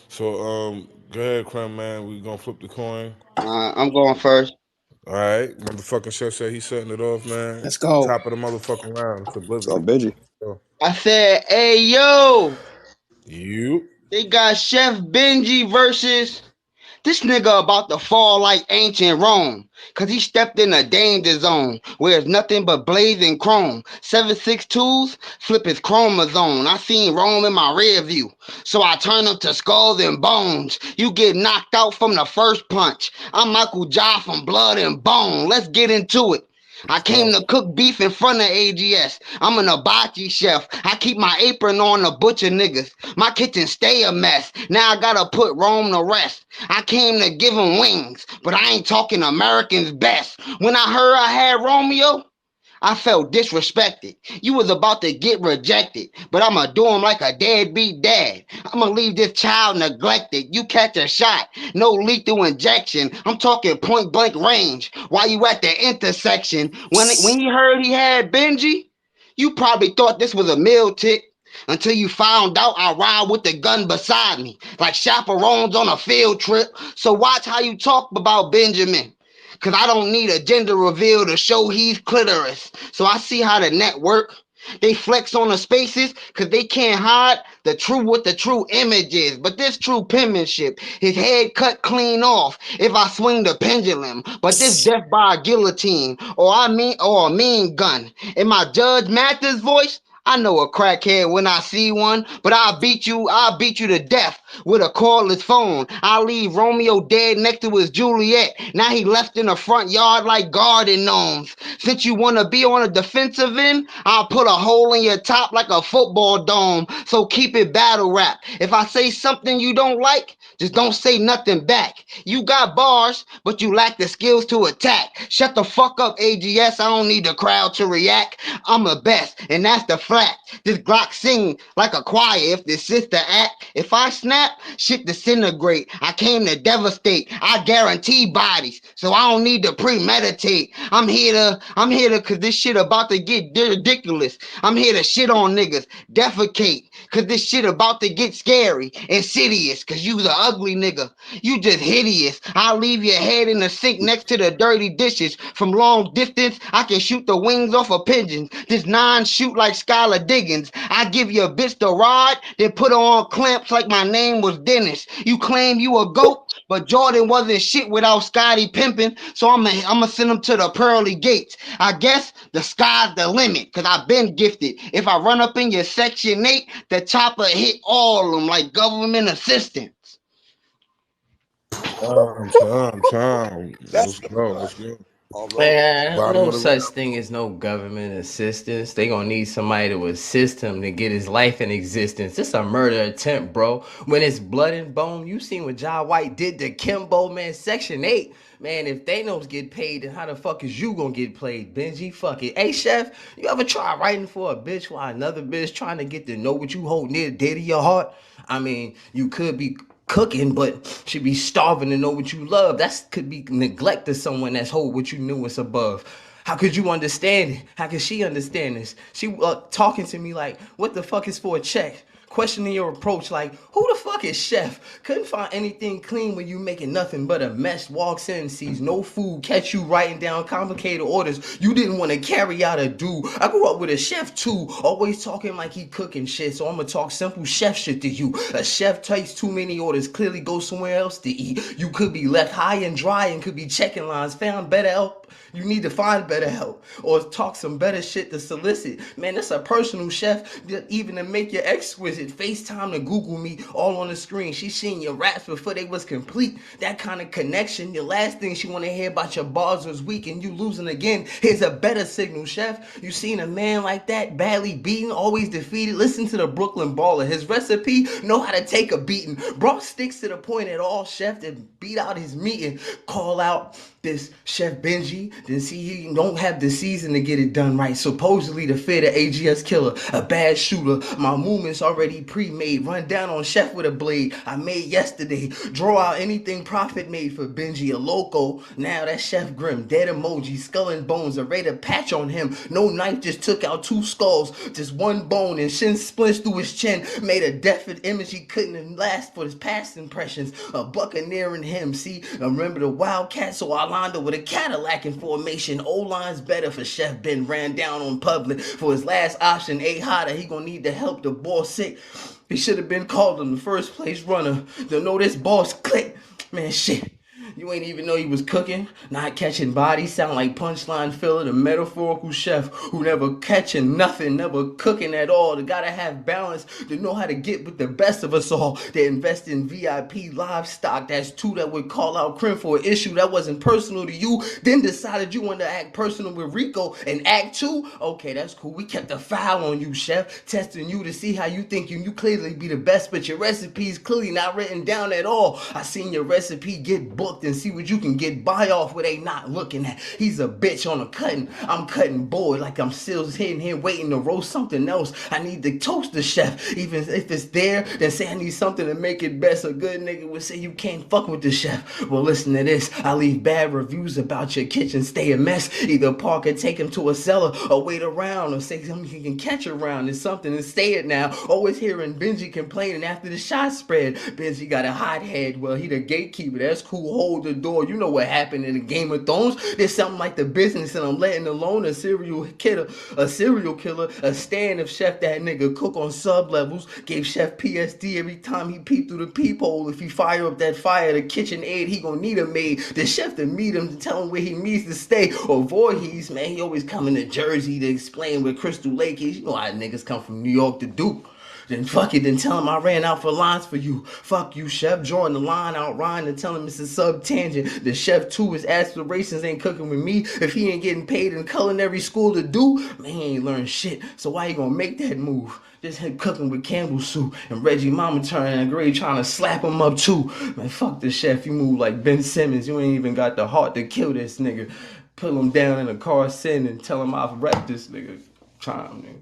So, go ahead, Crumb man. We gonna flip the coin. I'm going first. All right, motherfucking chef said he's setting it off, man. Let's go. Top of the motherfucking round. It's So Oblivion. Benji. So, I said, hey, yo, you. they got Chef Benji versus this nigga about to fall like ancient Rome. Cause he stepped in a danger zone where it's nothing but blazing chrome. 762s flip his chromosome. I seen Rome in my rear view. So I turn him to skulls and bones. You get knocked out from the first punch. I'm Michael Jai from Blood and Bone. Let's get into it. I Let's came go. to cook beef in front of AGS. I'm an hibachi chef. I keep my apron on to butcher niggas. My kitchen stay a mess. Now I gotta put Rome to rest. I came to give him wings, but I ain't talking American's best. When I heard I had Romeo, I felt disrespected. You was about to get rejected, but I'ma do him like a deadbeat dad. I'ma leave this child neglected. You catch a shot, no lethal injection. I'm talking point blank range. While you at the intersection, when you heard he had Benji, you probably thought this was a meal tick. Until you found out I ride with the gun beside me, like chaperones on a field trip. So watch how you talk about Benjamin. Cause I don't need a gender reveal to show he's clitoris. So I see how the network. They flex on the spaces because they can't hide the true what the true image is. But this true penmanship, his head cut clean off if I swing the pendulum. But this death by a guillotine or a mean gun. In my Judge Mathis voice, I know a crackhead when I see one, but I'll beat you to death with a cordless phone. I'll leave Romeo dead next to his Juliet. Now he left in the front yard like garden gnomes. Since you wanna be on a defensive end, I'll put a hole in your top like a football dome. So keep it battle rap. If I say something you don't like, just don't say nothing back. You got bars, but you lack the skills to attack. Shut the fuck up, AGS. I don't need the crowd to react. I'm the best, and that's the fact. This Glock sing like a choir if the sister act. If I snap, shit disintegrate. I came to devastate. I guarantee bodies, so I don't need to premeditate. I'm here to, cause this shit about to get ridiculous. I'm here to shit on niggas, defecate, cause this shit about to get scary, insidious, cause you the ugly nigga. You just hideous. I'll leave your head in the sink next to the dirty dishes. From long distance, I can shoot the wings off a pigeon. This nine shoot like Skylar Diggins. I give you a bitch the rod, then put her on clamps like my name was Dennis. You claim you a goat, but Jordan wasn't shit without Scottie pimping, so I'ma send him to the pearly gates. I guess the sky's the limit, cause I've been gifted. If I run up in your section 8, the chopper hit all of them like government assistants. Time. Let's go. Let's go. Oh, bro. Man, Bottom no of the such round. thing as no government assistance. They gonna need somebody to assist him to get his life in existence. It's a murder attempt, bro. When it's blood and bone, you seen what John White did to Kimbo, man. Section 8. Man, if Thanos get paid, then how the fuck is you gonna get played, Benji? Fuck it. Hey, chef, you ever try writing for a bitch while another bitch trying to get to know what you hold near dear to your heart? I mean, you could be cooking, but should be starving to know what you love. That could be neglect to someone that's hold what you knew is above. How could you understand it? How could she understand this? She talking to me like, what the fuck is for a check? Questioning your approach like, who the fuck is chef? Couldn't find anything clean when you making nothing but a mess. Walks in, sees no food, catch you writing down complicated orders you didn't want to carry out or do. I grew up with a chef too, always talking like he cooking shit, so I'ma talk simple chef shit to you. A chef takes too many orders, clearly go somewhere else to eat. You could be left high and dry and could be checking lines, found better help. You need to find better help or talk some better shit to solicit. Man, that's a personal chef, even to make you exquisite. FaceTime to Google me all on the screen. She seen your raps before they was complete. That kind of connection. The last thing she want to hear about your bars was weak and you losing again. Here's a better signal, chef. You seen a man like that, badly beaten, always defeated. Listen to the Brooklyn baller. His recipe, know how to take a beating. Brought sticks to the point at all, chef, to beat out his meat and call out This Chef Benji, then see he don't have the season to get it done right. Supposedly the fear the AGS killer, a bad shooter. My movements already pre-made. Run down on Chef with a blade I made yesterday. Draw out anything Prophet made for Benji, a loco. Now that's Chef Grim, dead emoji, skull and bones, a rated patch on him. No knife, just took out 2 skulls, just 1 bone, and shin splints through his chin. Made a definite image he couldn't have last for his past impressions. A buccaneer in him, see, I remember the Wildcat, so I lined up with a Cadillac in formation. O-line's better for Chef Ben, ran down on public. For his last option, A hotter, he gonna need to help the boss sick. He should have been called him the first place runner. To know this boss click. Man, shit. You ain't even know he was cooking. Not catching bodies, sound like punchline filler. The metaphorical chef who never catching nothing, never cooking at all. They gotta have balance to know how to get with the best of us all. They invest in VIP livestock. That's 2 that would call out Crim for an issue that wasn't personal to you. Then decided you wanted to act personal with Rico and Act 2. Okay, that's cool. We kept a file on you, chef. Testing you to see how you think you clearly be the best, but your recipe's clearly not written down at all. I seen your recipe get booked and see what you can get by off where they not looking at. He's a bitch on a cutting. I'm cutting board like I'm still sitting here waiting to roast something else. I need to toast the chef. Even if it's there, then say I need something to make it best. A good nigga would say you can't fuck with the chef. Well, listen to this. I leave bad reviews about your kitchen. Stay a mess. Either park or take him to a cellar or wait around or say something he can catch around. It's something to stay it now. Always hearing Benji complaining after the shot spread. Benji got a hot head. Well, he the gatekeeper. That's cool. Hold the door. You know what happened in the Game of Thrones. There's something like the business and I'm letting alone a serial killer, a stand of chef that nigga cook on sub levels. Gave chef PSD every time he peeped through the peephole. If he fire up that fire, the kitchen aid, he gonna need a maid. The chef to meet him to tell him where he needs to stay. Or Voorhees, man, he always coming to Jersey to explain where Crystal Lake is. You know how niggas come from New York to Duke. Then fuck it, then tell him I ran out for lines for you. Fuck you, chef. Drawing the line out, Ryan, and tell him it's a sub-tangent. The chef, too, his aspirations ain't cooking with me. If he ain't getting paid in culinary school to do, man, he ain't learned shit. So why he gonna make that move? Just him cooking with Campbell soup and Reggie Mama turning and Gray trying to slap him up, too. Man, fuck the chef. You move like Ben Simmons. You ain't even got the heart to kill this nigga. Pull him down in a car, send and tell him I've wrecked this nigga. Try him, nigga.